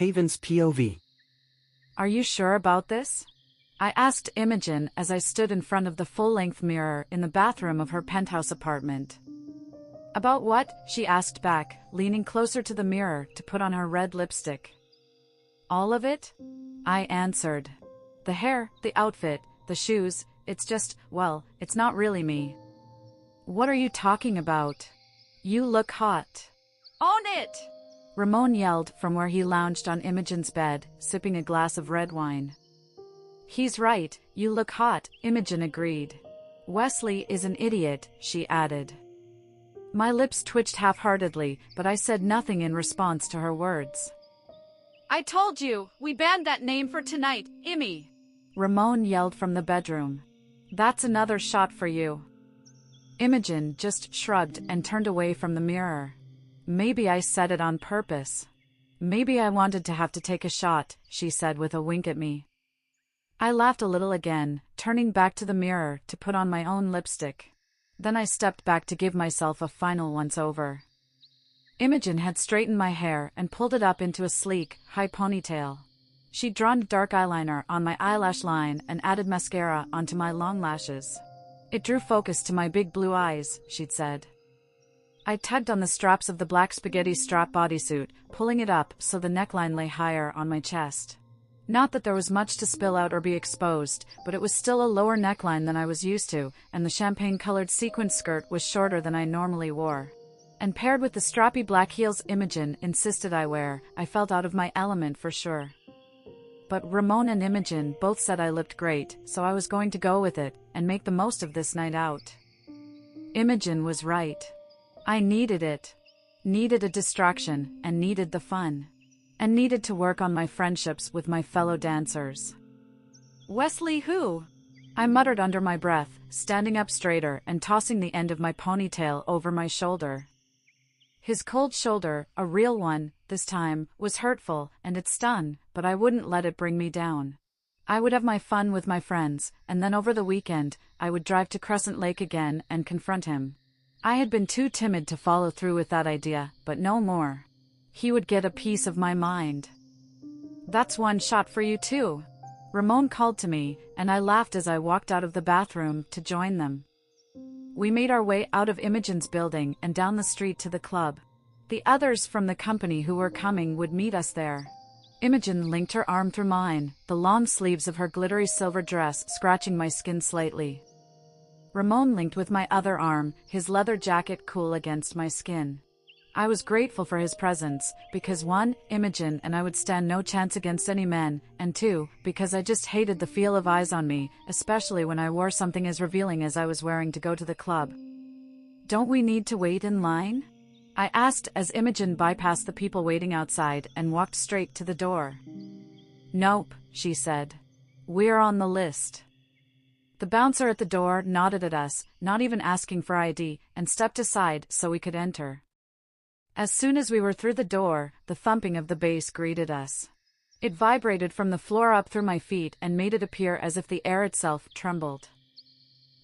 Haven's POV. Are you sure about this? I asked Imogen as I stood in front of the full-length mirror in the bathroom of her penthouse apartment. About what? She asked back, leaning closer to the mirror to put on her red lipstick. All of it? I answered. The hair, the outfit, the shoes, it's just, well, it's not really me. What are you talking about? You look hot. Own it! Ramon yelled from where he lounged on Imogen's bed, sipping a glass of red wine. He's right, you look hot, Imogen agreed. Wesley is an idiot, she added. My lips twitched half-heartedly, but I said nothing in response to her words. I told you, we banned that name for tonight, Immy. Ramon yelled from the bedroom. That's another shot for you. Imogen just shrugged and turned away from the mirror. Maybe I said it on purpose. Maybe I wanted to have to take a shot, she said with a wink at me. I laughed a little again, turning back to the mirror to put on my own lipstick. Then I stepped back to give myself a final once-over. Imogen had straightened my hair and pulled it up into a sleek, high ponytail. She'd drawn dark eyeliner on my eyelash line and added mascara onto my long lashes. It drew focus to my big blue eyes, she'd said. I tugged on the straps of the black spaghetti strap bodysuit, pulling it up so the neckline lay higher on my chest. Not that there was much to spill out or be exposed, but it was still a lower neckline than I was used to, and the champagne-colored sequin skirt was shorter than I normally wore. And paired with the strappy black heels Imogen insisted I wear, I felt out of my element for sure. But Ramon and Imogen both said I looked great, so I was going to go with it, and make the most of this night out. Imogen was right. I needed it. Needed a distraction, and needed the fun. And needed to work on my friendships with my fellow dancers. Wesley who? I muttered under my breath, standing up straighter and tossing the end of my ponytail over my shoulder. His cold shoulder, a real one, this time, was hurtful, and it stung, but I wouldn't let it bring me down. I would have my fun with my friends, and then over the weekend, I would drive to Crescent Lake again and confront him. I had been too timid to follow through with that idea, but no more. He would get a piece of my mind. That's one shot for you too. Ramon called to me, and I laughed as I walked out of the bathroom to join them. We made our way out of Imogen's building and down the street to the club. The others from the company who were coming would meet us there. Imogen linked her arm through mine, the long sleeves of her glittery silver dress scratching my skin slightly. Ramon linked with my other arm, his leather jacket cool against my skin. I was grateful for his presence, because 1, Imogen and I would stand no chance against any men, and 2, because I just hated the feel of eyes on me, especially when I wore something as revealing as I was wearing to go to the club. Don't we need to wait in line? I asked as Imogen bypassed the people waiting outside and walked straight to the door. Nope, she said. We're on the list. The bouncer at the door nodded at us, not even asking for ID, and stepped aside so we could enter. As soon as we were through the door, the thumping of the bass greeted us. It vibrated from the floor up through my feet and made it appear as if the air itself trembled.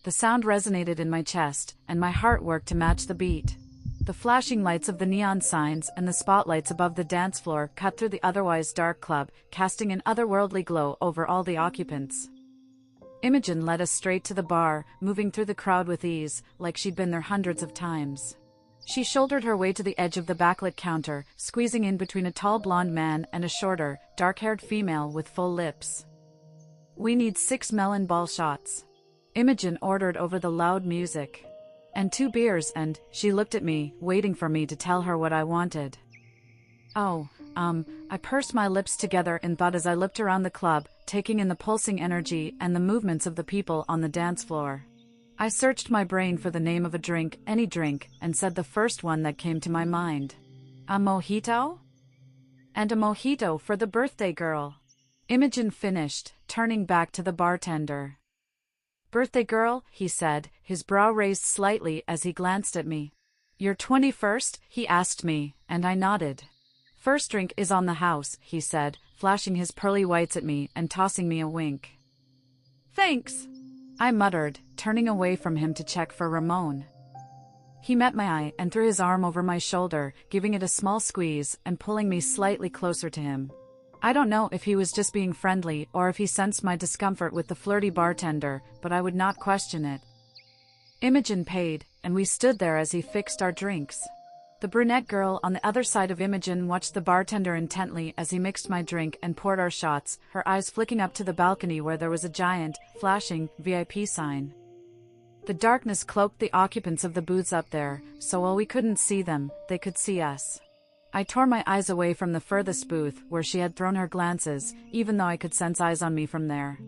The sound resonated in my chest, and my heart worked to match the beat. The flashing lights of the neon signs and the spotlights above the dance floor cut through the otherwise dark club, casting an otherworldly glow over all the occupants. Imogen led us straight to the bar, moving through the crowd with ease, like she'd been there hundreds of times. She shouldered her way to the edge of the backlit counter, squeezing in between a tall blonde man and a shorter, dark-haired female with full lips. We need 6 melon ball shots. Imogen ordered over the loud music. And 2 beers and, she looked at me, waiting for me to tell her what I wanted. I pursed my lips together in thought as I looked around the club, taking in the pulsing energy and the movements of the people on the dance floor. I searched my brain for the name of a drink, any drink, and said the first one that came to my mind. A mojito? And a mojito for the birthday girl. Imogen finished, turning back to the bartender. Birthday girl, he said, his brow raised slightly as he glanced at me. Your 21st? He asked me, and I nodded. First drink is on the house, he said, flashing his pearly whites at me and tossing me a wink. Thanks, I muttered, turning away from him to check for Ramon. He met my eye and threw his arm over my shoulder, giving it a small squeeze and pulling me slightly closer to him. I don't know if he was just being friendly or if he sensed my discomfort with the flirty bartender, but I would not question it. Imogen paid, and we stood there as he fixed our drinks. The brunette girl on the other side of Imogen watched the bartender intently as he mixed my drink and poured our shots, her eyes flicking up to the balcony where there was a giant, flashing, VIP sign. The darkness cloaked the occupants of the booths up there, so while we couldn't see them, they could see us. I tore my eyes away from the furthest booth, where she had thrown her glances, even though I could sense eyes on me from there.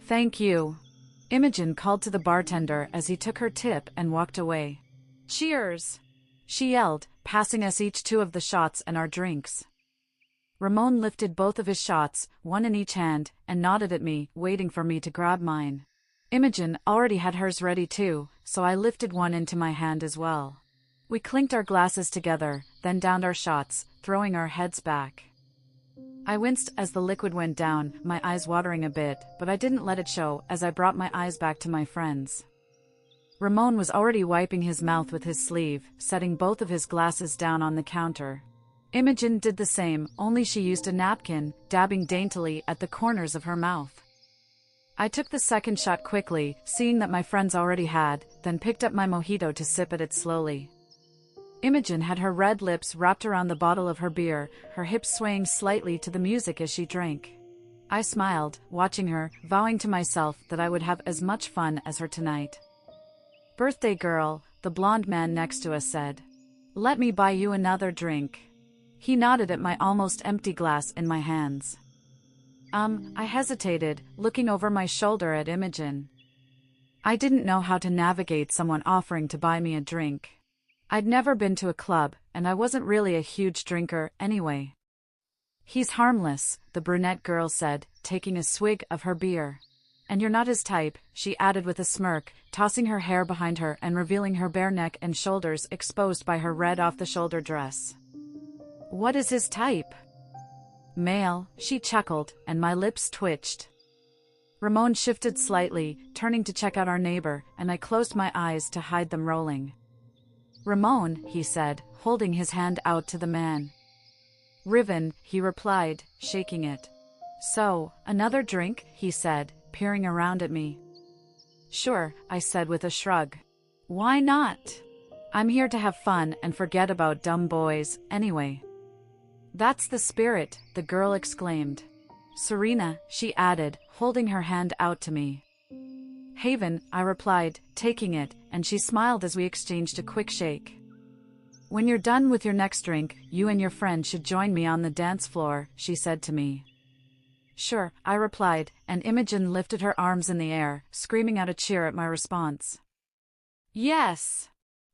"Thank you," Imogen called to the bartender as he took her tip and walked away. "Cheers!" she yelled, passing us each 2 of the shots and our drinks. Ramon lifted both of his shots, one in each hand, and nodded at me, waiting for me to grab mine. Imogen already had hers ready too, so I lifted one into my hand as well. We clinked our glasses together, then downed our shots, throwing our heads back. I winced as the liquid went down, my eyes watering a bit, but I didn't let it show as I brought my eyes back to my friends. Ramon was already wiping his mouth with his sleeve, setting both of his glasses down on the counter. Imogen did the same, only she used a napkin, dabbing daintily at the corners of her mouth. I took the second shot quickly, seeing that my friends already had, then picked up my mojito to sip at it slowly. Imogen had her red lips wrapped around the bottle of her beer, her hips swaying slightly to the music as she drank. I smiled, watching her, vowing to myself that I would have as much fun as her tonight. "Birthday girl," the blonde man next to us said. "Let me buy you another drink." He nodded at my almost empty glass in my hands. I hesitated, looking over my shoulder at Imogen. I didn't know how to navigate someone offering to buy me a drink. I'd never been to a club, and I wasn't really a huge drinker, anyway. "He's harmless," the brunette girl said, taking a swig of her beer. "And you're not his type," she added with a smirk, tossing her hair behind her and revealing her bare neck and shoulders exposed by her red off-the-shoulder dress. "What is his type?" "Male," she chuckled, and my lips twitched. Ramon shifted slightly, turning to check out our neighbor, and I closed my eyes to hide them rolling. "Ramon," he said, holding his hand out to the man. "Riven," he replied, shaking it. "So, another drink?" he said, peering around at me. "Sure," I said with a shrug. "Why not? I'm here to have fun and forget about dumb boys, anyway." "That's the spirit," the girl exclaimed. "Serena," she added, holding her hand out to me. "Haven," I replied, taking it, and she smiled as we exchanged a quick shake. "When you're done with your next drink, you and your friend should join me on the dance floor," she said to me. "Sure," I replied, and Imogen lifted her arms in the air, screaming out a cheer at my response. "Yes!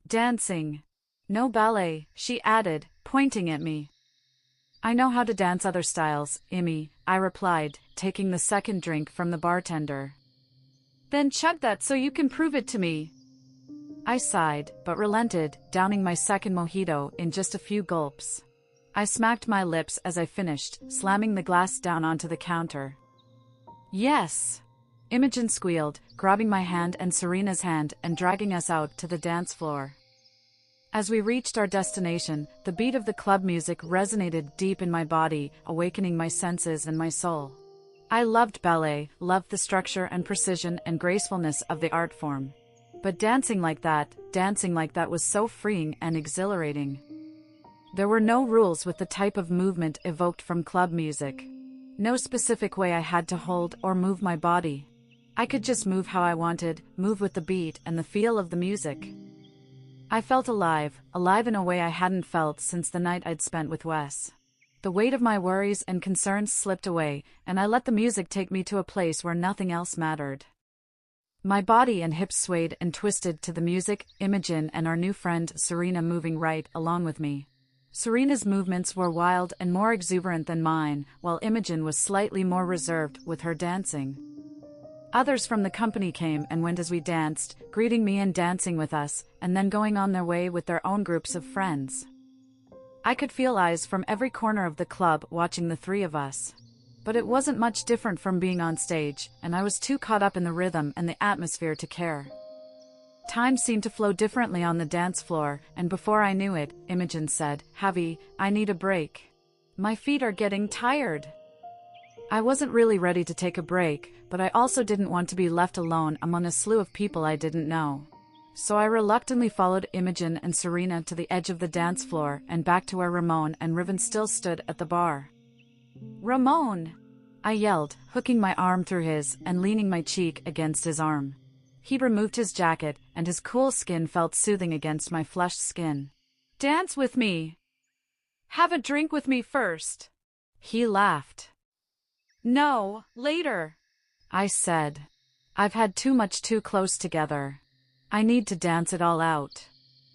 Dancing! No ballet," she added, pointing at me. "I know how to dance other styles, Immy," I replied, taking the second drink from the bartender. "Then chug that so you can prove it to me." I sighed, but relented, downing my second mojito in just a few gulps. I smacked my lips as I finished, slamming the glass down onto the counter. "Yes!" Imogen squealed, grabbing my hand and Serena's hand and dragging us out to the dance floor. As we reached our destination, the beat of the club music resonated deep in my body, awakening my senses and my soul. I loved ballet, loved the structure and precision and gracefulness of the art form. But dancing like that was so freeing and exhilarating. There were no rules with the type of movement evoked from club music. No specific way I had to hold or move my body. I could just move how I wanted, move with the beat and the feel of the music. I felt alive in a way I hadn't felt since the night I'd spent with Wes. The weight of my worries and concerns slipped away, and I let the music take me to a place where nothing else mattered. My body and hips swayed and twisted to the music, Imogen and our new friend Serena moving right along with me. Serena's movements were wild and more exuberant than mine, while Imogen was slightly more reserved with her dancing. Others from the company came and went as we danced, greeting me and dancing with us, and then going on their way with their own groups of friends. I could feel eyes from every corner of the club watching the three of us. But it wasn't much different from being on stage, and I was too caught up in the rhythm and the atmosphere to care. Time seemed to flow differently on the dance floor, and before I knew it, Imogen said, "Javi, I need a break." My feet are getting tired. I wasn't really ready to take a break, but I also didn't want to be left alone among a slew of people I didn't know. So I reluctantly followed Imogen and Serena to the edge of the dance floor and back to where Ramon and Riven still stood at the bar. "Ramon!" I yelled, hooking my arm through his and leaning my cheek against his arm. He removed his jacket, and his cool skin felt soothing against my flushed skin. "Dance with me! Have a drink with me first!" He laughed. "No, later," I said. "I've had too much too close together. I need to dance it all out."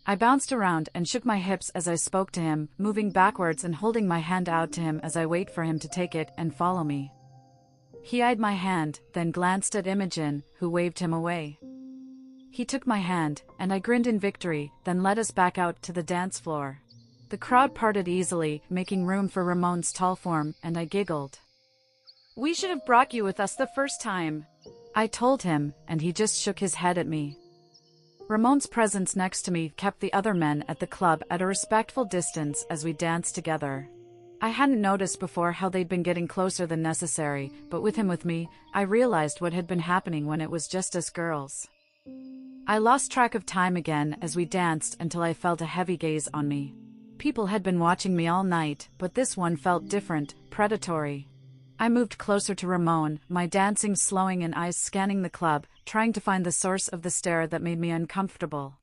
I bounced around and shook my hips as I spoke to him, moving backwards and holding my hand out to him as I wait for him to take it and follow me. He eyed my hand, then glanced at Imogen, who waved him away. He took my hand, and I grinned in victory, then led us back out to the dance floor. The crowd parted easily, making room for Ramon's tall form, and I giggled. "We should have brought you with us the first time," I told him, and he just shook his head at me. Ramon's presence next to me kept the other men at the club at a respectful distance as we danced together. I hadn't noticed before how they'd been getting closer than necessary, but with him with me, I realized what had been happening when it was just us girls. I lost track of time again as we danced until I felt a heavy gaze on me. People had been watching me all night, but this one felt different, predatory. I moved closer to Ramon, my dancing slowing and eyes scanning the club, trying to find the source of the stare that made me uncomfortable.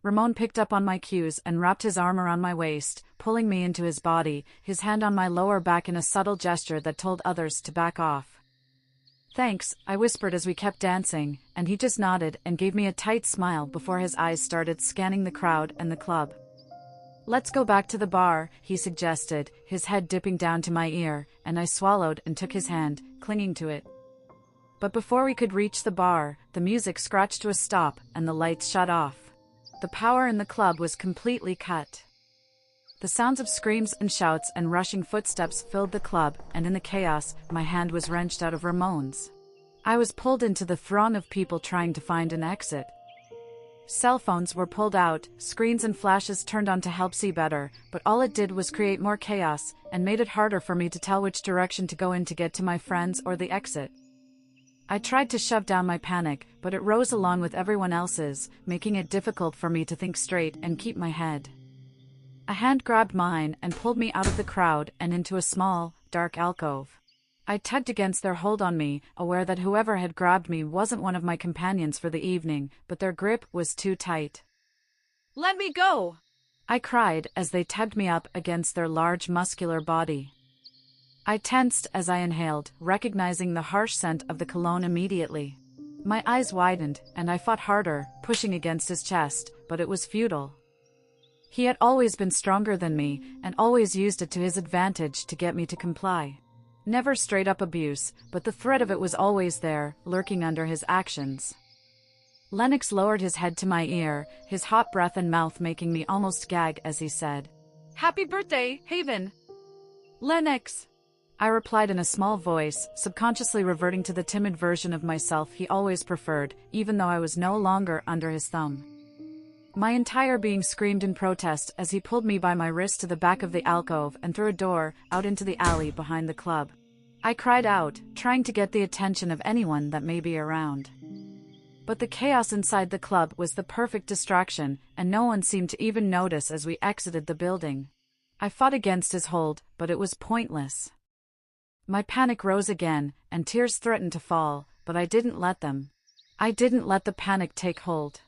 Ramon picked up on my cues and wrapped his arm around my waist, pulling me into his body, his hand on my lower back in a subtle gesture that told others to back off. "Thanks," I whispered as we kept dancing, and he just nodded and gave me a tight smile before his eyes started scanning the crowd and the club. "Let's go back to the bar," he suggested, his head dipping down to my ear, and I swallowed and took his hand, clinging to it. But before we could reach the bar, the music scratched to a stop and the lights shut off. The power in the club was completely cut. The sounds of screams and shouts and rushing footsteps filled the club, and in the chaos, my hand was wrenched out of Ramon's. I was pulled into the throng of people trying to find an exit. Cell phones were pulled out, screens and flashes turned on to help see better, but all it did was create more chaos, and made it harder for me to tell which direction to go in to get to my friends or the exit. I tried to shove down my panic, but it rose along with everyone else's, making it difficult for me to think straight and keep my head. A hand grabbed mine and pulled me out of the crowd and into a small, dark alcove. I tugged against their hold on me, aware that whoever had grabbed me wasn't one of my companions for the evening, but their grip was too tight. "Let me go!" I cried as they tugged me up against their large muscular body. I tensed as I inhaled, recognizing the harsh scent of the cologne immediately. My eyes widened, and I fought harder, pushing against his chest, but it was futile. He had always been stronger than me, and always used it to his advantage to get me to comply. Never straight-up abuse, but the threat of it was always there, lurking under his actions. Lennox lowered his head to my ear, his hot breath and mouth making me almost gag as he said, "Happy birthday, Haven!" "Lennox!" I replied in a small voice, subconsciously reverting to the timid version of myself he always preferred, even though I was no longer under his thumb. My entire being screamed in protest as he pulled me by my wrist to the back of the alcove and through a door, out into the alley behind the club. I cried out, trying to get the attention of anyone that may be around. But the chaos inside the club was the perfect distraction, and no one seemed to even notice as we exited the building. I fought against his hold, but it was pointless. My panic rose again, and tears threatened to fall, but I didn't let them. I didn't let the panic take hold.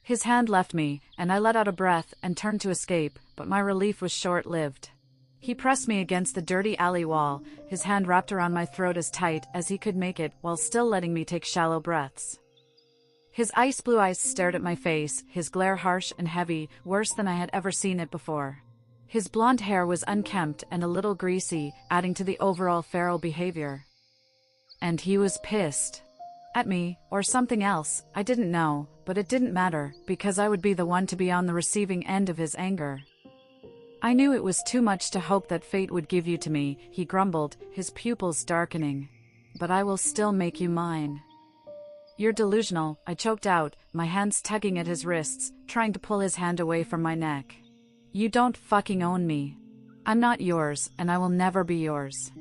His hand left me, and I let out a breath and turned to escape, but my relief was short-lived. He pressed me against the dirty alley wall, his hand wrapped around my throat as tight as he could make it while still letting me take shallow breaths. His ice blue eyes stared at my face, his glare harsh and heavy, worse than I had ever seen it before. His blonde hair was unkempt and a little greasy, adding to the overall feral behavior. And he was pissed. At me, or something else, I didn't know, but it didn't matter, because I would be the one to be on the receiving end of his anger. I knew it was too much to hope that fate would give you to me, he grumbled, his pupils darkening. But I will still make you mine. You're delusional, I choked out, my hands tugging at his wrists, trying to pull his hand away from my neck. You don't fucking own me. I'm not yours, and I will never be yours.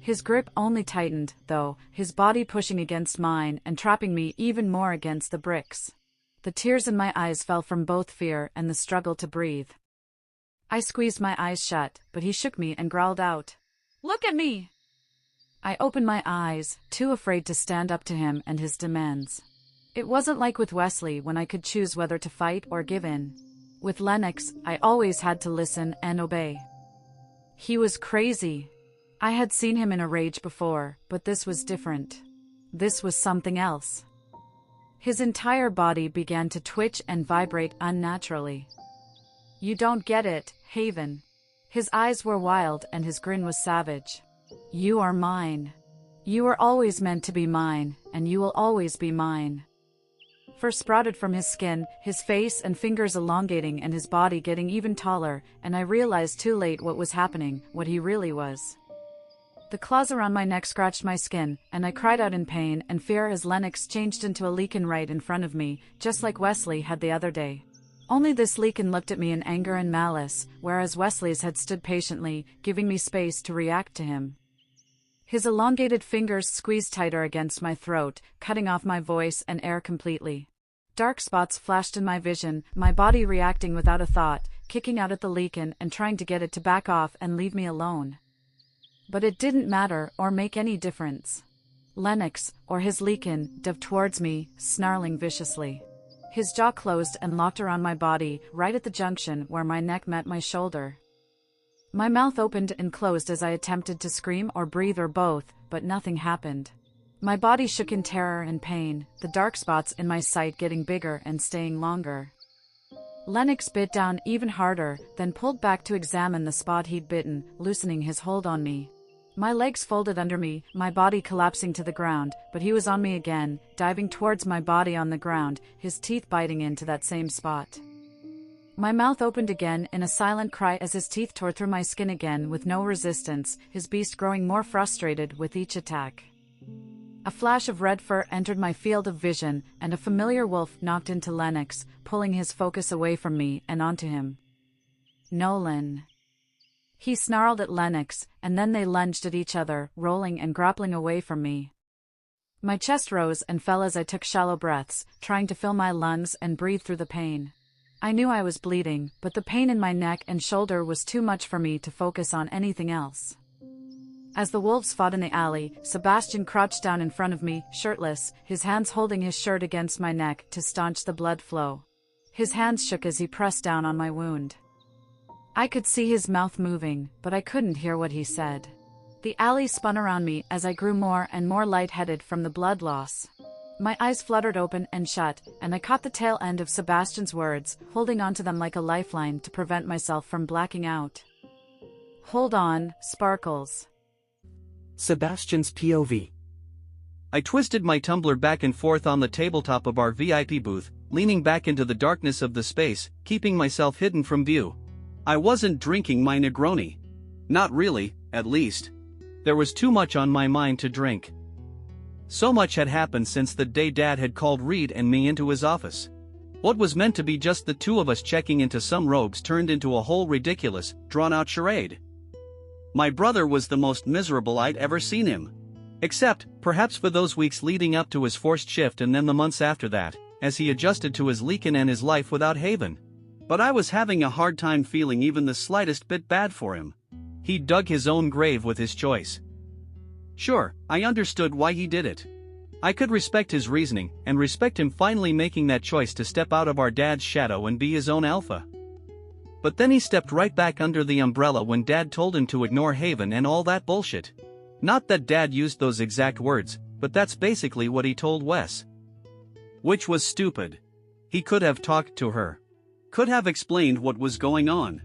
His grip only tightened, though, his body pushing against mine and trapping me even more against the bricks. The tears in my eyes fell from both fear and the struggle to breathe. I squeezed my eyes shut, but he shook me and growled out, "Look at me!" I opened my eyes, too afraid to stand up to him and his demands. It wasn't like with Wesley when I could choose whether to fight or give in. With Lennox, I always had to listen and obey. He was crazy. I had seen him in a rage before, but this was different. This was something else. His entire body began to twitch and vibrate unnaturally. "You don't get it, Haven." His eyes were wild and his grin was savage. "You are mine. You were always meant to be mine, and you will always be mine." Fur sprouted from his skin, his face and fingers elongating and his body getting even taller, and I realized too late what was happening, what he really was. The claws around my neck scratched my skin, and I cried out in pain and fear as Lennox changed into a Leakin right in front of me, just like Wesley had the other day. Only this Leakin looked at me in anger and malice, whereas Wesley's had stood patiently, giving me space to react to him. His elongated fingers squeezed tighter against my throat, cutting off my voice and air completely. Dark spots flashed in my vision, my body reacting without a thought, kicking out at the Leakin and trying to get it to back off and leave me alone. But it didn't matter or make any difference. Lennox, or his Leakin, dove towards me, snarling viciously. His jaw closed and locked around my body, right at the junction where my neck met my shoulder. My mouth opened and closed as I attempted to scream or breathe or both, but nothing happened. My body shook in terror and pain, the dark spots in my sight getting bigger and staying longer. Lennox bit down even harder, then pulled back to examine the spot he'd bitten, loosening his hold on me. My legs folded under me, my body collapsing to the ground, but he was on me again, diving towards my body on the ground, his teeth biting into that same spot. My mouth opened again in a silent cry as his teeth tore through my skin again with no resistance, his beast growing more frustrated with each attack. A flash of red fur entered my field of vision, and a familiar wolf knocked into Lennox, pulling his focus away from me and onto him. "Nolan." He snarled at Lennox, and then they lunged at each other, rolling and grappling away from me. My chest rose and fell as I took shallow breaths, trying to fill my lungs and breathe through the pain. I knew I was bleeding, but the pain in my neck and shoulder was too much for me to focus on anything else. As the wolves fought in the alley, Sebastian crouched down in front of me, shirtless, his hands holding his shirt against my neck to staunch the blood flow. His hands shook as he pressed down on my wound. I could see his mouth moving, but I couldn't hear what he said. The alley spun around me as I grew more and more lightheaded from the blood loss. My eyes fluttered open and shut, and I caught the tail end of Sebastian's words, holding onto them like a lifeline to prevent myself from blacking out. "Hold on, Sparkles." Sebastian's POV. I twisted my tumbler back and forth on the tabletop of our VIP booth, leaning back into the darkness of the space, keeping myself hidden from view. I wasn't drinking my Negroni. Not really, at least. There was too much on my mind to drink. So much had happened since the day Dad had called Reed and me into his office. What was meant to be just the two of us checking into some robes turned into a whole ridiculous, drawn-out charade. My brother was the most miserable I'd ever seen him. Except, perhaps for those weeks leading up to his forced shift and then the months after that, as he adjusted to his Leakin and his life without Haven. But I was having a hard time feeling even the slightest bit bad for him. He dug his own grave with his choice. Sure, I understood why he did it. I could respect his reasoning, and respect him finally making that choice to step out of our dad's shadow and be his own alpha. But then he stepped right back under the umbrella when Dad told him to ignore Haven and all that bullshit. Not that Dad used those exact words, but that's basically what he told Wes. Which was stupid. He could have talked to her. Could have explained what was going on.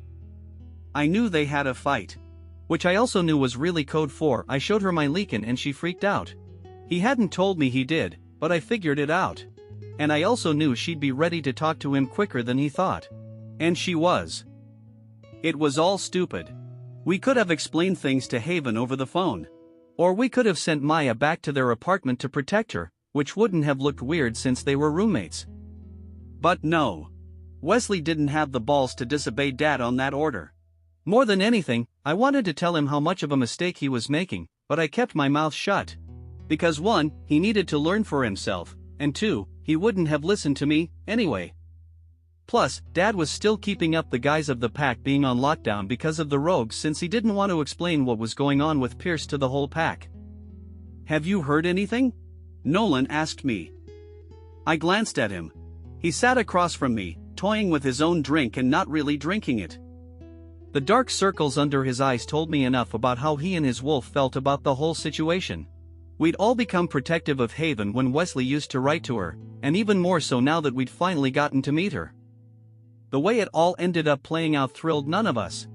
I knew they had a fight. Which I also knew was really code for I showed her my Leakin and she freaked out. He hadn't told me he did, but I figured it out. And I also knew she'd be ready to talk to him quicker than he thought. And she was. It was all stupid. We could have explained things to Haven over the phone. Or we could have sent Maya back to their apartment to protect her, which wouldn't have looked weird since they were roommates. But no. Wesley didn't have the balls to disobey Dad on that order. More than anything, I wanted to tell him how much of a mistake he was making, but I kept my mouth shut. Because 1, he needed to learn for himself, and 2, he wouldn't have listened to me, anyway. Plus, Dad was still keeping up the guise of the pack being on lockdown because of the rogues, since he didn't want to explain what was going on with Pierce to the whole pack. "Have you heard anything?" Nolan asked me. I glanced at him. He sat across from me, toying with his own drink and not really drinking it. The dark circles under his eyes told me enough about how he and his wolf felt about the whole situation. We'd all become protective of Haven when Wesley used to write to her, and even more so now that we'd finally gotten to meet her. The way it all ended up playing out thrilled none of us.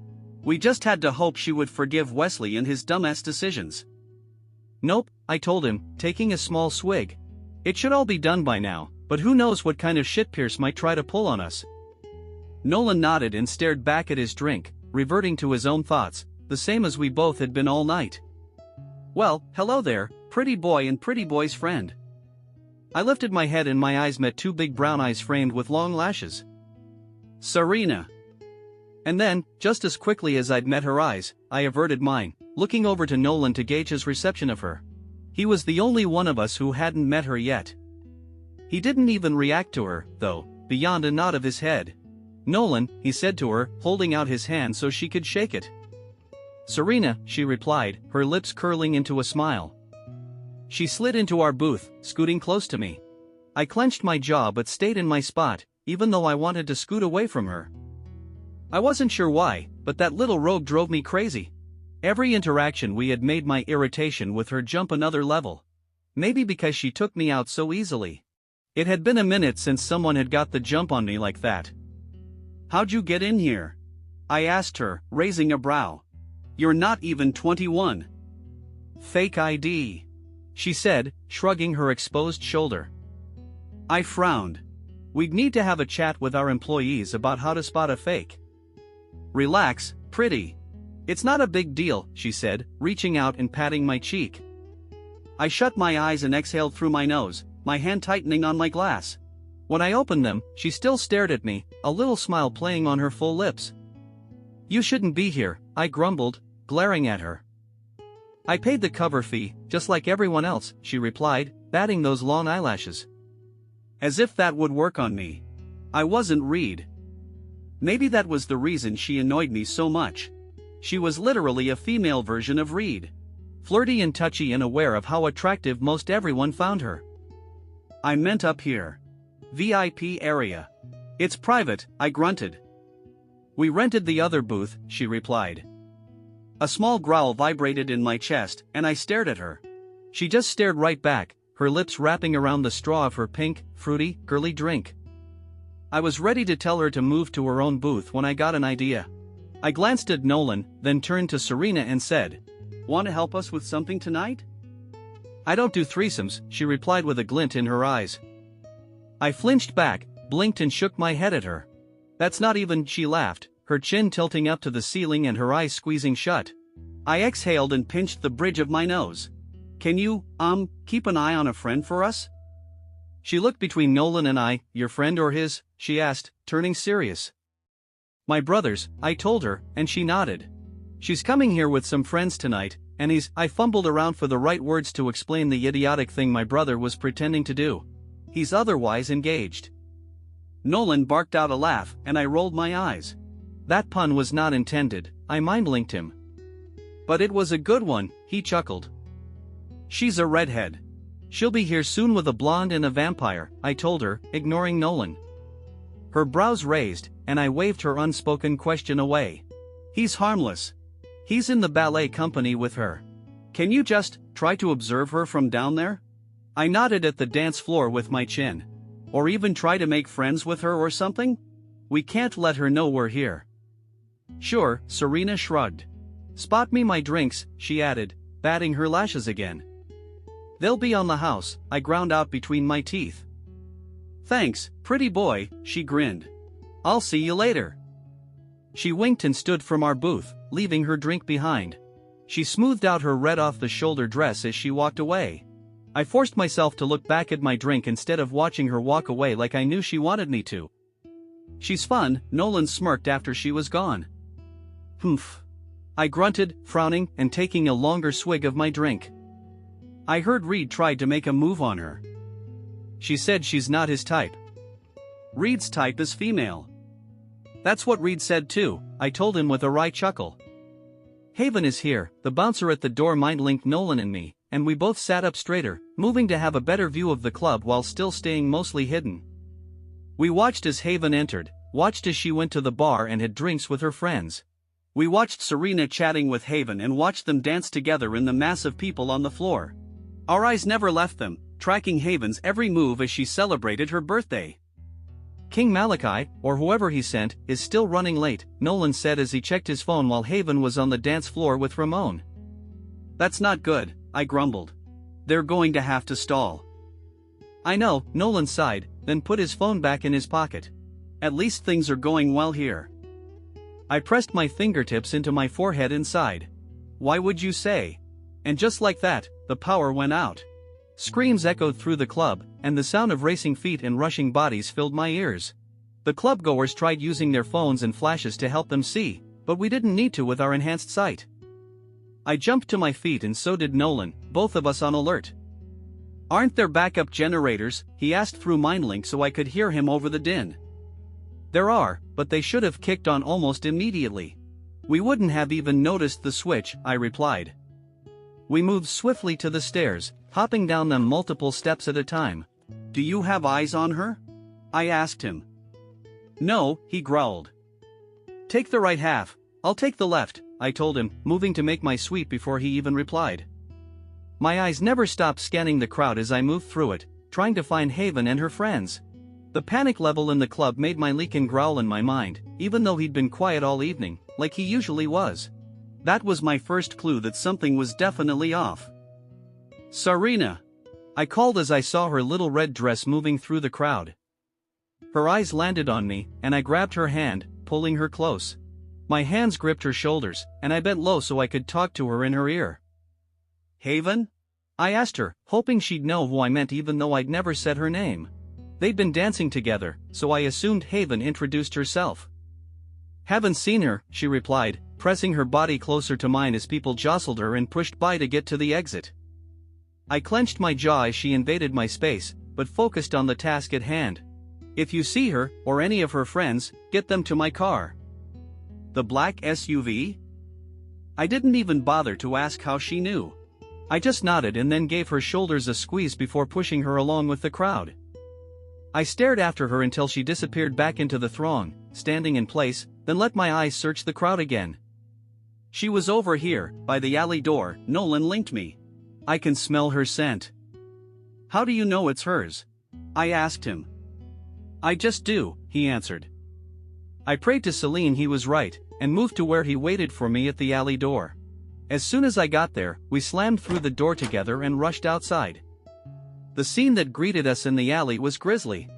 We just had to hope she would forgive Wesley and his dumbass decisions. "Nope," I told him, taking a small swig. "It should all be done by now, but who knows what kind of shit Pierce might try to pull on us." Nolan nodded and stared back at his drink, reverting to his own thoughts, the same as we both had been all night. "Well, hello there, pretty boy and pretty boy's friend." I lifted my head and my eyes met 2 big brown eyes framed with long lashes. "Serena." And then, just as quickly as I'd met her eyes, I averted mine, looking over to Nolan to gauge his reception of her. He was the only one of us who hadn't met her yet. He didn't even react to her, though, beyond a nod of his head. "Nolan," he said to her, holding out his hand so she could shake it. "Serena," she replied, her lips curling into a smile. She slid into our booth, scooting close to me. I clenched my jaw but stayed in my spot, even though I wanted to scoot away from her. I wasn't sure why, but that little rogue drove me crazy. Every interaction we had made my irritation with her jump another level. Maybe because she took me out so easily. It had been a minute since someone had got the jump on me like that. "How'd you get in here?" I asked her, raising a brow. "You're not even 21. "Fake ID," she said, shrugging her exposed shoulder. I frowned. "We'd need to have a chat with our employees about how to spot a fake." "Relax, pretty. It's not a big deal," she said, reaching out and patting my cheek. I shut my eyes and exhaled through my nose, my hand tightening on my glass. When I opened them, she still stared at me, a little smile playing on her full lips. "You shouldn't be here," I grumbled, glaring at her. "I paid the cover fee, just like everyone else," she replied, batting those long eyelashes. As if that would work on me. I wasn't Reed. Maybe that was the reason she annoyed me so much. She was literally a female version of Reed. Flirty and touchy and aware of how attractive most everyone found her. "I meant up here. VIP area. It's private," I grunted. "We rented the other booth," she replied. A small growl vibrated in my chest, and I stared at her. She just stared right back, her lips wrapping around the straw of her pink, fruity, girly drink. I was ready to tell her to move to her own booth when I got an idea. I glanced at Nolan, then turned to Serena and said, "Want to help us with something tonight?" "I don't do threesomes," she replied with a glint in her eyes. I flinched back, blinked and shook my head at her. "That's not even," she laughed, her chin tilting up to the ceiling and her eyes squeezing shut. I exhaled and pinched the bridge of my nose. "Can you, keep an eye on a friend for us?" She looked between Nolan and I. "Your friend or his?" she asked, turning serious. "My brother's," I told her, and she nodded. "She's coming here with some friends tonight, and I fumbled around for the right words to explain the idiotic thing my brother was pretending to do. "He's otherwise engaged." Nolan barked out a laugh, and I rolled my eyes. That pun was not intended, I mind-blinked him. "But it was a good one," he chuckled. "She's a redhead. She'll be here soon with a blonde and a vampire," I told her, ignoring Nolan. Her brows raised, and I waved her unspoken question away. "He's harmless. He's in the ballet company with her. Can you just try to observe her from down there?" I nodded at the dance floor with my chin. "Or even try to make friends with her or something? We can't let her know we're here." "Sure," Serena shrugged. "Spot me my drinks," she added, batting her lashes again. "They'll be on the house," I ground out between my teeth. "Thanks, pretty boy," she grinned. "I'll see you later." She winked and stood from our booth, leaving her drink behind. She smoothed out her red off-the-shoulder dress as she walked away. I forced myself to look back at my drink instead of watching her walk away like I knew she wanted me to. "She's fun," Nolan smirked after she was gone. Humph. I grunted, frowning and taking a longer swig of my drink. I heard Reed tried to make a move on her. She said she's not his type. Reed's type is female. That's what Reed said too, I told him with a wry chuckle. Haven is here, the bouncer at the door mind-linked Nolan and me, and we both sat up straighter, moving to have a better view of the club while still staying mostly hidden. We watched as Haven entered, watched as she went to the bar and had drinks with her friends. We watched Serena chatting with Haven and watched them dance together in the mass of people on the floor. Our eyes never left them, tracking Haven's every move as she celebrated her birthday. King Malachi, or whoever he sent, is still running late, Nolan said as he checked his phone while Haven was on the dance floor with Ramon. That's not good, I grumbled. They're going to have to stall. I know, Nolan sighed, then put his phone back in his pocket. At least things are going well here. I pressed my fingertips into my forehead and sighed. Why would you say? And just like that, the power went out. Screams echoed through the club, and the sound of racing feet and rushing bodies filled my ears. The clubgoers tried using their phones and flashes to help them see, but we didn't need to with our enhanced sight. I jumped to my feet and so did Nolan, both of us on alert. Aren't there backup generators? He asked through MindLink so I could hear him over the din. There are, but they should have kicked on almost immediately. We wouldn't have even noticed the switch, I replied. We moved swiftly to the stairs, hopping down them multiple steps at a time. Do you have eyes on her? I asked him. No, he growled. Take the right half, I'll take the left, I told him, moving to make my sweep before he even replied. My eyes never stopped scanning the crowd as I moved through it, trying to find Haven and her friends. The panic level in the club made my leakin growl in my mind, even though he'd been quiet all evening, like he usually was. That was my first clue that something was definitely off. Serena! I called as I saw her little red dress moving through the crowd. Her eyes landed on me, and I grabbed her hand, pulling her close. My hands gripped her shoulders, and I bent low so I could talk to her in her ear. Haven? I asked her, hoping she'd know who I meant even though I'd never said her name. They'd been dancing together, so I assumed Haven introduced herself. Haven't seen her, she replied, pressing her body closer to mine as people jostled her and pushed by to get to the exit. I clenched my jaw as she invaded my space, but focused on the task at hand. If you see her, or any of her friends, get them to my car. The black SUV? I didn't even bother to ask how she knew. I just nodded and then gave her shoulders a squeeze before pushing her along with the crowd. I stared after her until she disappeared back into the throng, standing in place, then let my eyes search the crowd again. She was over here, by the alley door, Nolan linked me. I can smell her scent. How do you know it's hers? I asked him. I just do, he answered. I prayed to Celine he was right, and moved to where he waited for me at the alley door. As soon as I got there, we slammed through the door together and rushed outside. The scene that greeted us in the alley was grisly.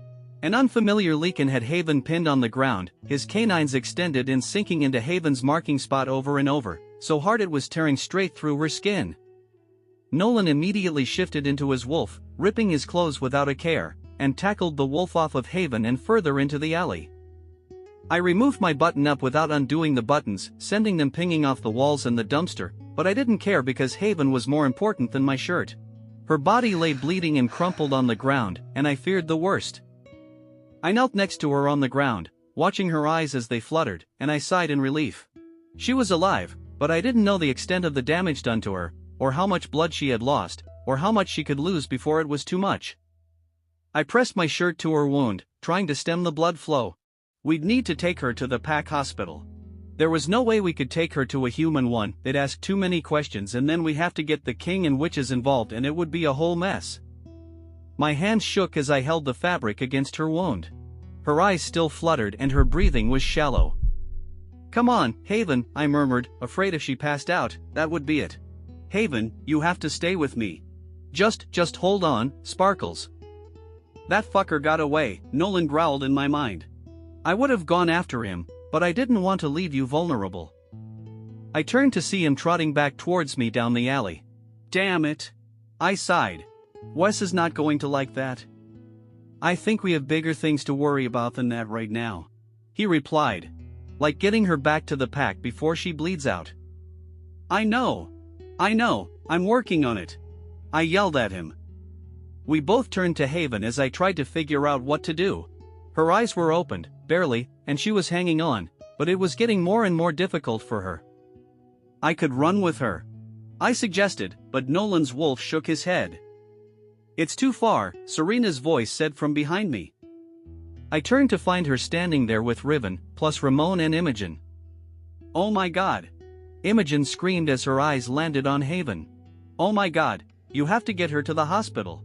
An unfamiliar Leakin had Haven pinned on the ground, his canines extended and sinking into Haven's marking spot over and over, so hard it was tearing straight through her skin. Nolan immediately shifted into his wolf, ripping his clothes without a care, and tackled the wolf off of Haven and further into the alley. I removed my button up without undoing the buttons, sending them pinging off the walls and the dumpster, but I didn't care because Haven was more important than my shirt. Her body lay bleeding and crumpled on the ground, and I feared the worst. I knelt next to her on the ground, watching her eyes as they fluttered, and I sighed in relief. She was alive, but I didn't know the extent of the damage done to her, or how much blood she had lost, or how much she could lose before it was too much. I pressed my shirt to her wound, trying to stem the blood flow. We'd need to take her to the Pack Hospital. There was no way we could take her to a human one, they'd ask too many questions and then we have to get the king and witches involved and it would be a whole mess. My hands shook as I held the fabric against her wound. Her eyes still fluttered and her breathing was shallow. Come on, Haven, I murmured, afraid if she passed out, that would be it. Haven, you have to stay with me. Just hold on, Sparkles. That fucker got away, Nolan growled in my mind. I would have gone after him, but I didn't want to leave you vulnerable. I turned to see him trotting back towards me down the alley. Damn it. I sighed. Wes is not going to like that. I think we have bigger things to worry about than that right now. He replied. like getting her back to the pack before she bleeds out. I know, I'm working on it, I yelled at him. We both turned to Haven as I tried to figure out what to do. Her eyes were opened, barely, and she was hanging on, but it was getting more and more difficult for her. I could run with her, I suggested, but Nolan's wolf shook his head. It's too far, Serena's voice said from behind me. I turned to find her standing there with Riven, plus Ramon and Imogen. Oh my god! Imogen screamed as her eyes landed on Haven. Oh my god, you have to get her to the hospital.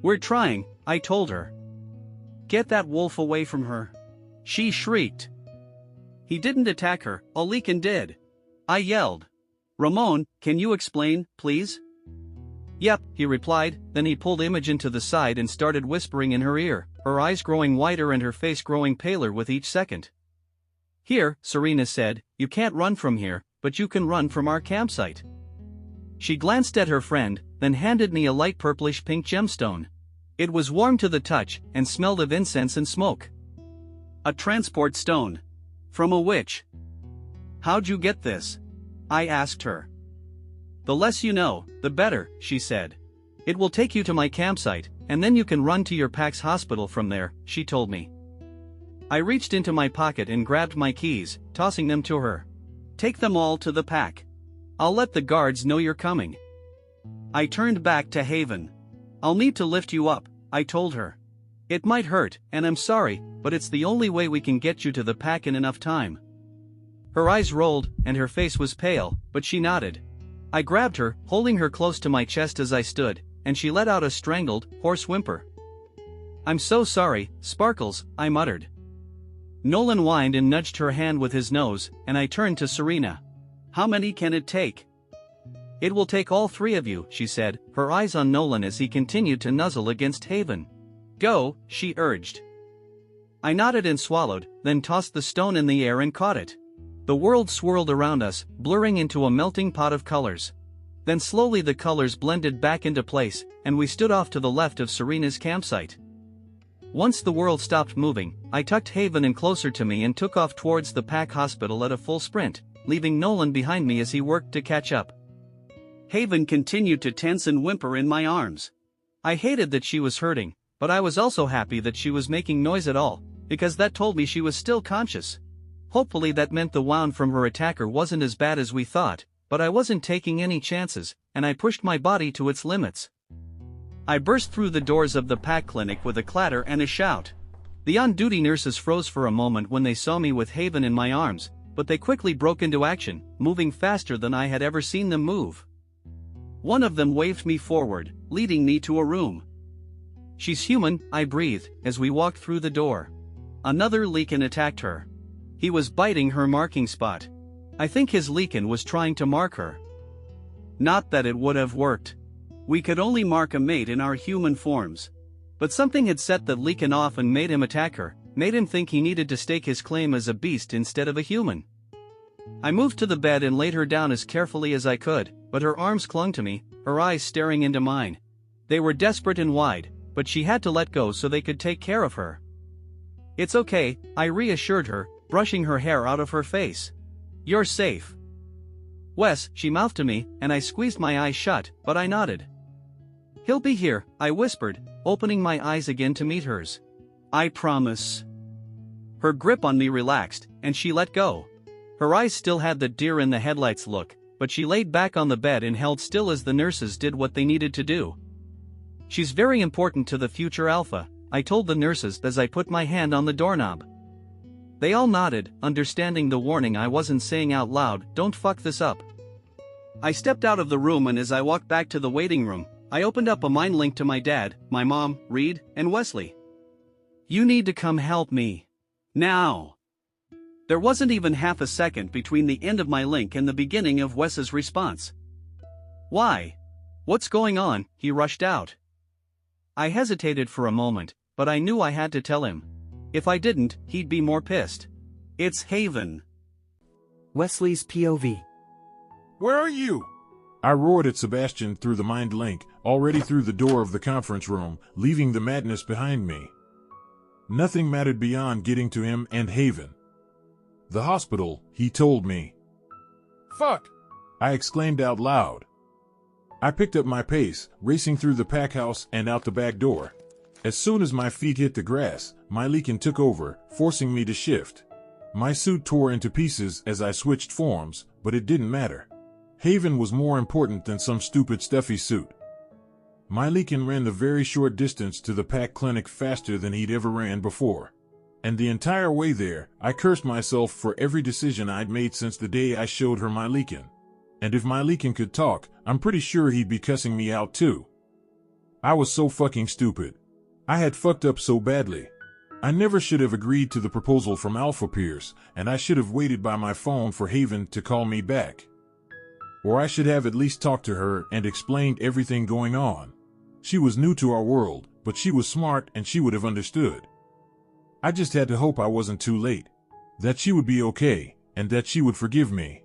We're trying, I told her. Get that wolf away from her. She shrieked. He didn't attack her, Alikan did. I yelled. Ramon, can you explain, please? Yep, he replied, then he pulled Imogen to the side and started whispering in her ear, her eyes growing wider and her face growing paler with each second. Here, Serena said, you can't run from here, but you can run from our campsite. She glanced at her friend, then handed me a light purplish-pink gemstone. It was warm to the touch and smelled of incense and smoke. A transport stone. From a witch. How'd you get this? I asked her. The less you know, the better, she said. It will take you to my campsite, and then you can run to your pack's hospital from there, she told me. I reached into my pocket and grabbed my keys, tossing them to her. Take them all to the pack. I'll let the guards know you're coming. I turned back to Haven. I'll need to lift you up, I told her. It might hurt, and I'm sorry, but it's the only way we can get you to the pack in enough time. Her eyes rolled, and her face was pale, but she nodded. I grabbed her, holding her close to my chest as I stood, and she let out a strangled, hoarse whimper. I'm so sorry, Sparkles, I muttered. Nolan whined and nudged her hand with his nose, and I turned to Serena. How many can it take? It will take all three of you, she said, her eyes on Nolan as he continued to nuzzle against Haven. Go, she urged. I nodded and swallowed, then tossed the stone in the air and caught it. The world swirled around us, blurring into a melting pot of colors. Then slowly the colors blended back into place, and we stood off to the left of Serena's campsite. Once the world stopped moving, I tucked Haven in closer to me and took off towards the pack hospital at a full sprint, leaving Nolan behind me as he worked to catch up. Haven continued to tense and whimper in my arms. I hated that she was hurting, but I was also happy that she was making noise at all, because that told me she was still conscious. Hopefully that meant the wound from her attacker wasn't as bad as we thought, but I wasn't taking any chances, and I pushed my body to its limits. I burst through the doors of the pack clinic with a clatter and a shout. The on-duty nurses froze for a moment when they saw me with Haven in my arms, but they quickly broke into action, moving faster than I had ever seen them move. One of them waved me forward, leading me to a room. She's human, I breathed, as we walked through the door. Another Leakin attacked her. He was biting her marking spot. I think his Leakin was trying to mark her. Not that it would have worked. We could only mark a mate in our human forms. But something had set the Leakin off and made him attack her, made him think he needed to stake his claim as a beast instead of a human. I moved to the bed and laid her down as carefully as I could, but her arms clung to me, her eyes staring into mine. They were desperate and wide, but she had to let go so they could take care of her. It's okay, I reassured her, brushing her hair out of her face. You're safe. Wes, she mouthed to me, and I squeezed my eyes shut, but I nodded. He'll be here, I whispered, opening my eyes again to meet hers. I promise. Her grip on me relaxed, and she let go. Her eyes still had the deer in the headlights look, but she laid back on the bed and held still as the nurses did what they needed to do. She's very important to the future Alpha, I told the nurses as I put my hand on the doorknob. They all nodded, understanding the warning I wasn't saying out loud, don't fuck this up. I stepped out of the room, and as I walked back to the waiting room, I opened up a mind link to my dad, my mom, Reed, and Wesley. You need to come help me. Now. There wasn't even half a second between the end of my link and the beginning of Wes's response. Why? What's going on? He rushed out. I hesitated for a moment, but I knew I had to tell him. If I didn't, he'd be more pissed. It's Haven. Wesley's POV. Where are you? I roared at Sebastian through the mind link, already through the door of the conference room, leaving the madness behind me. Nothing mattered beyond getting to him and Haven. The hospital, he told me. Fuck! I exclaimed out loud. I picked up my pace, racing through the pack house and out the back door. As soon as my feet hit the grass, my leaking took over, forcing me to shift. My suit tore into pieces as I switched forms, but it didn't matter. Haven was more important than some stupid stuffy suit. My leaking ran the very short distance to the pack clinic faster than he'd ever ran before. And the entire way there, I cursed myself for every decision I'd made since the day I showed her my leaking. And if my leaking could talk, I'm pretty sure he'd be cussing me out too. I was so fucking stupid. I had fucked up so badly. I never should have agreed to the proposal from Alphanovel, and I should have waited by my phone for Haven to call me back. Or I should have at least talked to her and explained everything going on. She was new to our world, but she was smart and she would have understood. I just had to hope I wasn't too late. That she would be okay, and that she would forgive me.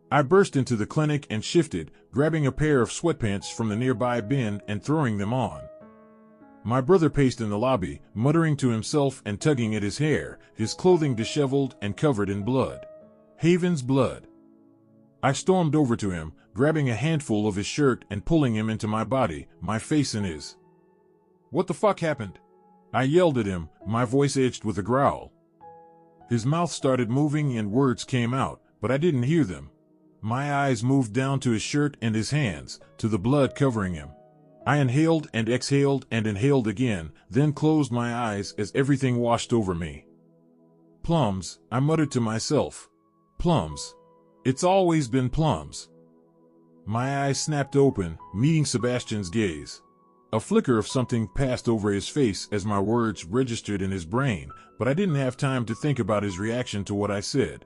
I burst into the clinic and shifted, grabbing a pair of sweatpants from the nearby bin and throwing them on. My brother paced in the lobby, muttering to himself and tugging at his hair, his clothing disheveled and covered in blood. Haven's blood. I stormed over to him, grabbing a handful of his shirt and pulling him into my body, my face in his. What the fuck happened? I yelled at him, my voice edged with a growl. His mouth started moving and words came out, but I didn't hear them. My eyes moved down to his shirt and his hands, to the blood covering him. I inhaled and exhaled and inhaled again, then closed my eyes as everything washed over me. Plums, I muttered to myself. Plums. It's always been plums. My eyes snapped open, meeting Sebastian's gaze. A flicker of something passed over his face as my words registered in his brain, but I didn't have time to think about his reaction to what I said.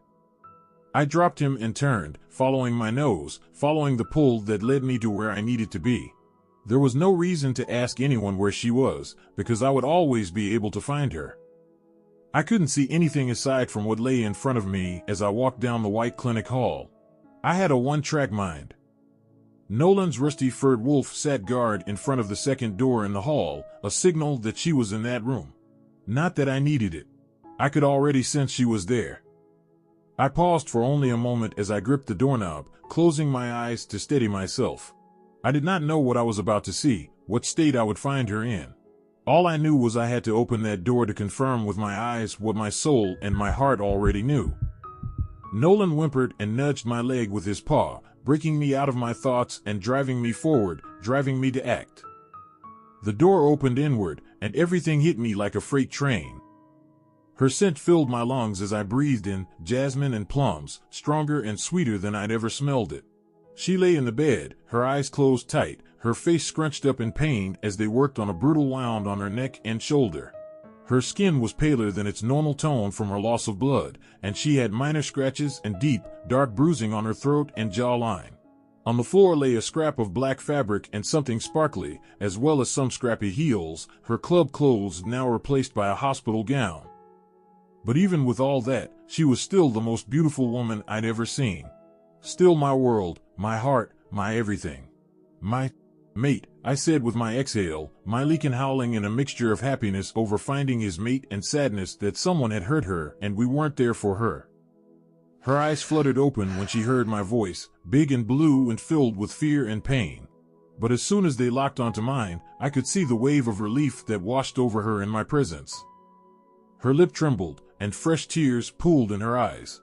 I dropped him and turned, following my nose, following the pull that led me to where I needed to be. There was no reason to ask anyone where she was, because I would always be able to find her. I couldn't see anything aside from what lay in front of me as I walked down the white clinic hall. I had a one-track mind. Nolan's rusty furred wolf sat guard in front of the second door in the hall, a signal that she was in that room. Not that I needed it. I could already sense she was there. I paused for only a moment as I gripped the doorknob, closing my eyes to steady myself. I did not know what I was about to see, what state I would find her in. All I knew was I had to open that door to confirm with my eyes what my soul and my heart already knew. Nolan whimpered and nudged my leg with his paw, breaking me out of my thoughts and driving me forward, driving me to act. The door opened inward, and everything hit me like a freight train. Her scent filled my lungs as I breathed in, jasmine and plums, stronger and sweeter than I'd ever smelled it. She lay in the bed, her eyes closed tight, her face scrunched up in pain as they worked on a brutal wound on her neck and shoulder. Her skin was paler than its normal tone from her loss of blood, and she had minor scratches and deep, dark bruising on her throat and jawline. On the floor lay a scrap of black fabric and something sparkly, as well as some scrappy heels, her club clothes now replaced by a hospital gown. But even with all that, she was still the most beautiful woman I'd ever seen. Still my world, my heart, my everything. My mate, I said with my exhale, my leaking howling in a mixture of happiness over finding his mate and sadness that someone had hurt her and we weren't there for her. Her eyes fluttered open when she heard my voice, big and blue and filled with fear and pain. But as soon as they locked onto mine, I could see the wave of relief that washed over her in my presence. Her lip trembled, and fresh tears pooled in her eyes.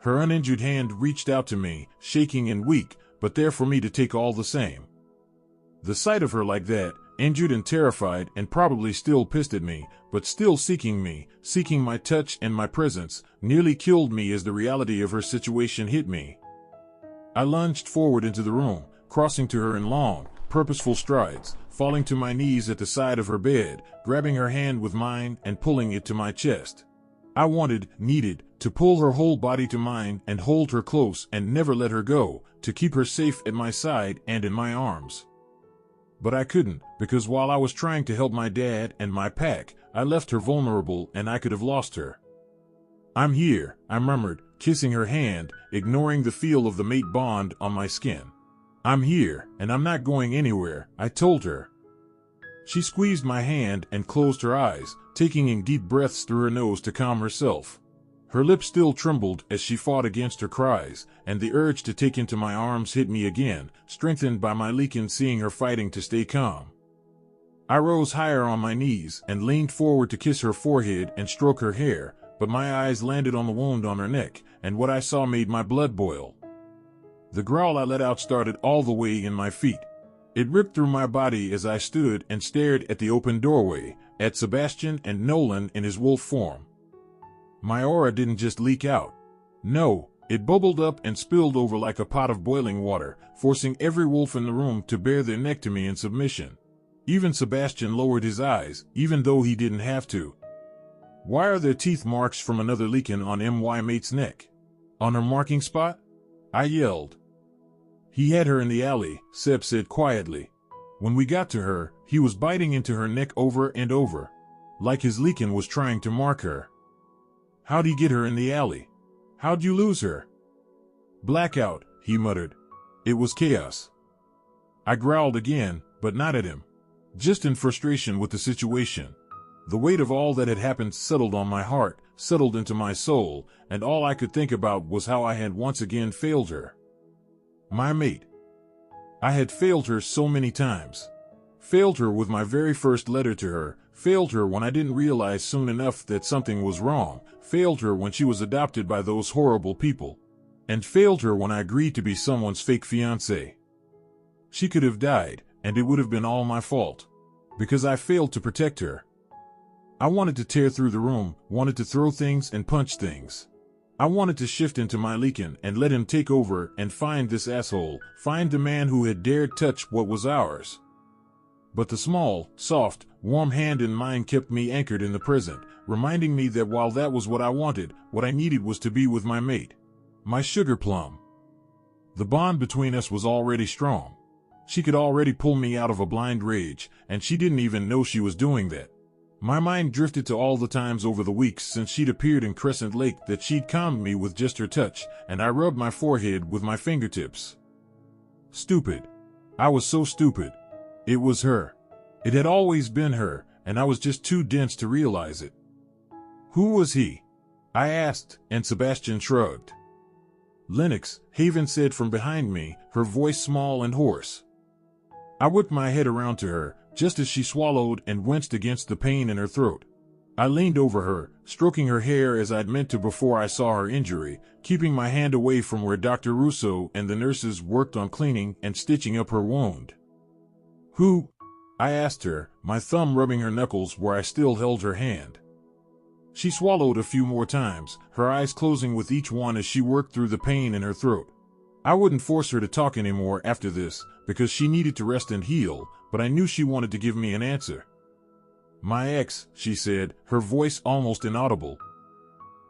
Her uninjured hand reached out to me, shaking and weak, but there for me to take all the same. The sight of her like that, injured and terrified and probably still pissed at me, but still seeking me, seeking my touch and my presence, nearly killed me as the reality of her situation hit me. I lunged forward into the room, crossing to her in long, purposeful strides, falling to my knees at the side of her bed, grabbing her hand with mine and pulling it to my chest. I wanted, needed, to pull her whole body to mine and hold her close and never let her go, to keep her safe at my side and in my arms. But I couldn't, because while I was trying to help my dad and my pack, I left her vulnerable and I could have lost her. I'm here, I murmured, kissing her hand, ignoring the feel of the mate bond on my skin. I'm here, and I'm not going anywhere, I told her. She squeezed my hand and closed her eyes, taking in deep breaths through her nose to calm herself. Her lips still trembled as she fought against her cries, and the urge to take into my arms hit me again, strengthened by my leaking seeing her fighting to stay calm. I rose higher on my knees and leaned forward to kiss her forehead and stroke her hair, but my eyes landed on the wound on her neck, and what I saw made my blood boil. The growl I let out started all the way in my feet. It ripped through my body as I stood and stared at the open doorway, at Sebastian and Nolan in his wolf form. My aura didn't just leak out. No, it bubbled up and spilled over like a pot of boiling water, forcing every wolf in the room to bare their neck to me in submission. Even Sebastian lowered his eyes, even though he didn't have to. Why are there teeth marks from another Leakin on my mate's neck? On her marking spot? I yelled. He had her in the alley, Seb said quietly. When we got to her, he was biting into her neck over and over, like his Leakin was trying to mark her. How'd he get her in the alley? How'd you lose her? Blackout, he muttered. It was chaos. I growled again, but not at him. Just in frustration with the situation. The weight of all that had happened settled on my heart, settled into my soul, and all I could think about was how I had once again failed her. My mate. I had failed her so many times. Failed her with my very first letter to her, failed her when I didn't realize soon enough that something was wrong, failed her when she was adopted by those horrible people, and failed her when I agreed to be someone's fake fiancé. She could have died, and it would have been all my fault. Because I failed to protect her. I wanted to tear through the room, wanted to throw things and punch things. I wanted to shift into my Leakin and let him take over and find this asshole, find the man who had dared touch what was ours. But the small, soft, warm hand in mine kept me anchored in the present, reminding me that while that was what I wanted, what I needed was to be with my mate. My sugar plum. The bond between us was already strong. She could already pull me out of a blind rage, and she didn't even know she was doing that. My mind drifted to all the times over the weeks since she'd appeared in Crescent Lake that she'd calmed me with just her touch, and I rubbed my forehead with my fingertips. Stupid. I was so stupid. It was her. It had always been her, and I was just too dense to realize it. Who was he? I asked, and Sebastian shrugged. Lennox, Haven said from behind me, her voice small and hoarse. I whipped my head around to her, just as she swallowed and winced against the pain in her throat. I leaned over her, stroking her hair as I'd meant to before I saw her injury, keeping my hand away from where Dr. Russo and the nurses worked on cleaning and stitching up her wound. Who? I asked her, my thumb rubbing her knuckles where I still held her hand. She swallowed a few more times, her eyes closing with each one as she worked through the pain in her throat. I wouldn't force her to talk anymore after this, because she needed to rest and heal, but I knew she wanted to give me an answer. My ex, she said, her voice almost inaudible.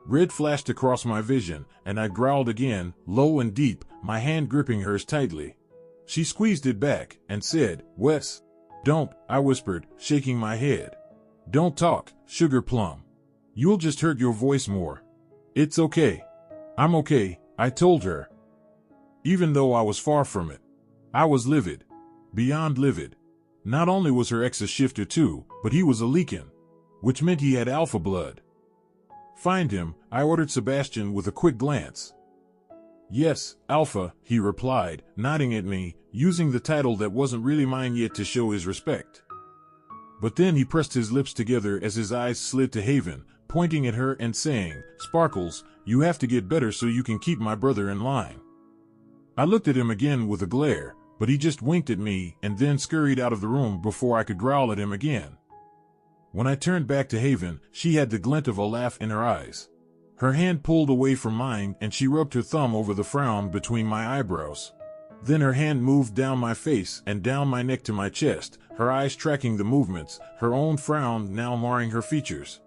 Red flashed across my vision, and I growled again, low and deep, my hand gripping hers tightly. She squeezed it back, and said, Wes. Don't, I whispered, shaking my head. Don't talk, sugar plum. You'll just hurt your voice more. It's okay. I'm okay, I told her. Even though I was far from it. I was livid. Beyond livid. Not only was her ex a shifter too, but he was a Leakin, which meant he had alpha blood. Find him, I ordered Sebastian with a quick glance. Yes, Alpha, he replied, nodding at me, using the title that wasn't really mine yet to show his respect. But then he pressed his lips together as his eyes slid to Haven, pointing at her and saying, Sparkles, you have to get better so you can keep my brother in line. I looked at him again with a glare, but he just winked at me and then scurried out of the room before I could growl at him again. When I turned back to Haven, she had the glint of a laugh in her eyes. Her hand pulled away from mine and she rubbed her thumb over the frown between my eyebrows. Then her hand moved down my face and down my neck to my chest, her eyes tracking the movements, her own frown now marring her features.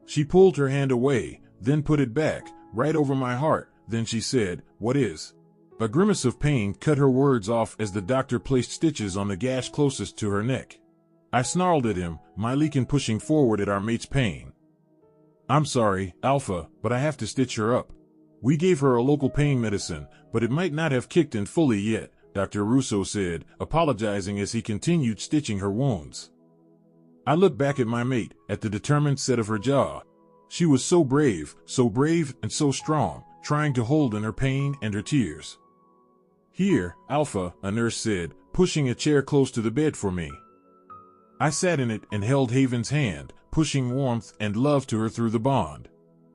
She pulled her hand away, then put it back, right over my heart, then she said, What is? A grimace of pain cut her words off as the doctor placed stitches on the gash closest to her neck. I snarled at him, my Leakin pushing forward at our mate's pain. I'm sorry, Alpha, but I have to stitch her up. We gave her a local pain medicine, but it might not have kicked in fully yet, Dr. Russo said, apologizing as he continued stitching her wounds. I looked back at my mate, at the determined set of her jaw. She was so brave and so strong, trying to hold in her pain and her tears. "Here, Alpha," a nurse said, pushing a chair close to the bed for me. I sat in it and held Haven's hand, pushing warmth and love to her through the bond.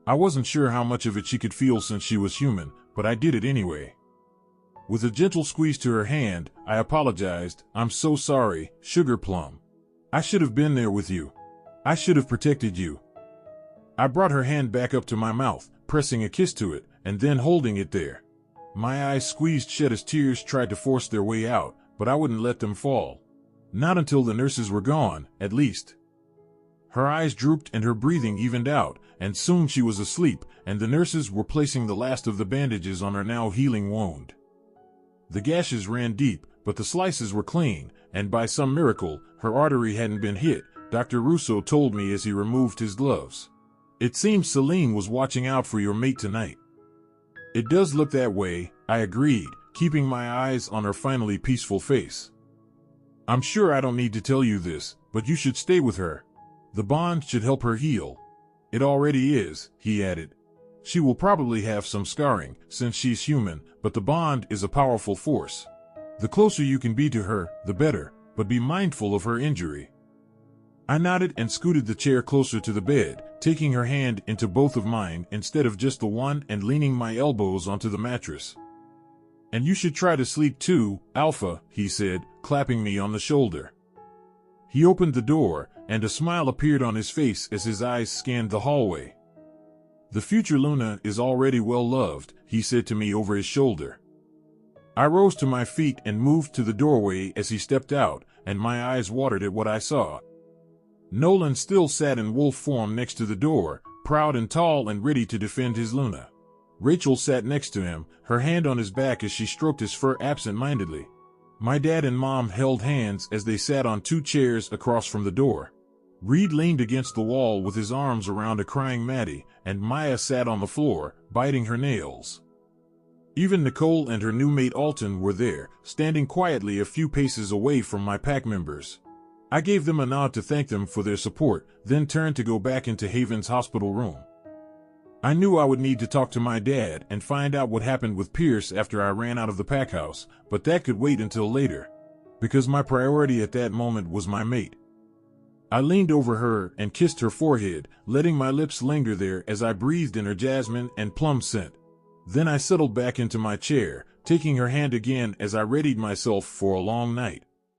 I wasn't sure how much of it she could feel since she was human, but I did it anyway. With a gentle squeeze to her hand, I apologized. "I'm so sorry, Sugar Plum. I should have been there with you. I should have protected you." I brought her hand back up to my mouth, pressing a kiss to it, and then holding it there. My eyes squeezed shut as tears tried to force their way out, but I wouldn't let them fall. Not until the nurses were gone, at least. Her eyes drooped and her breathing evened out, and soon she was asleep, and the nurses were placing the last of the bandages on her now healing wound. The gashes ran deep, but the slices were clean, and by some miracle, her artery hadn't been hit, Dr. Russo told me as he removed his gloves. "It seems Celine was watching out for your mate tonight." "It does look that way," I agreed, keeping my eyes on her finally peaceful face. "I'm sure I don't need to tell you this, but you should stay with her. The bond should help her heal." "It already is," he added. "She will probably have some scarring, since she's human, but the bond is a powerful force. The closer you can be to her, the better, but be mindful of her injury." I nodded and scooted the chair closer to the bed, taking her hand into both of mine instead of just the one and leaning my elbows onto the mattress. "And you should try to sleep too, Alpha," he said, clapping me on the shoulder. He opened the door, and a smile appeared on his face as his eyes scanned the hallway. "The future Luna is already well loved," he said to me over his shoulder. I rose to my feet and moved to the doorway as he stepped out, and my eyes watered at what I saw. Nolan still sat in wolf form next to the door, proud and tall and ready to defend his Luna. Rachel sat next to him, her hand on his back as she stroked his fur absent-mindedly. My dad and mom held hands as they sat on two chairs across from the door. Reed leaned against the wall with his arms around a crying Maddie, and Maya sat on the floor, biting her nails. Even Nicole and her new mate Alton were there, standing quietly a few paces away from my pack members. I gave them a nod to thank them for their support, then turned to go back into Haven's hospital room. I knew I would need to talk to my dad and find out what happened with Pierce after I ran out of the pack house, but that could wait until later, because my priority at that moment was my mate. I leaned over her and kissed her forehead, letting my lips linger there as I breathed in her jasmine and plum scent. Then I settled back into my chair, taking her hand again as I readied myself for a long night.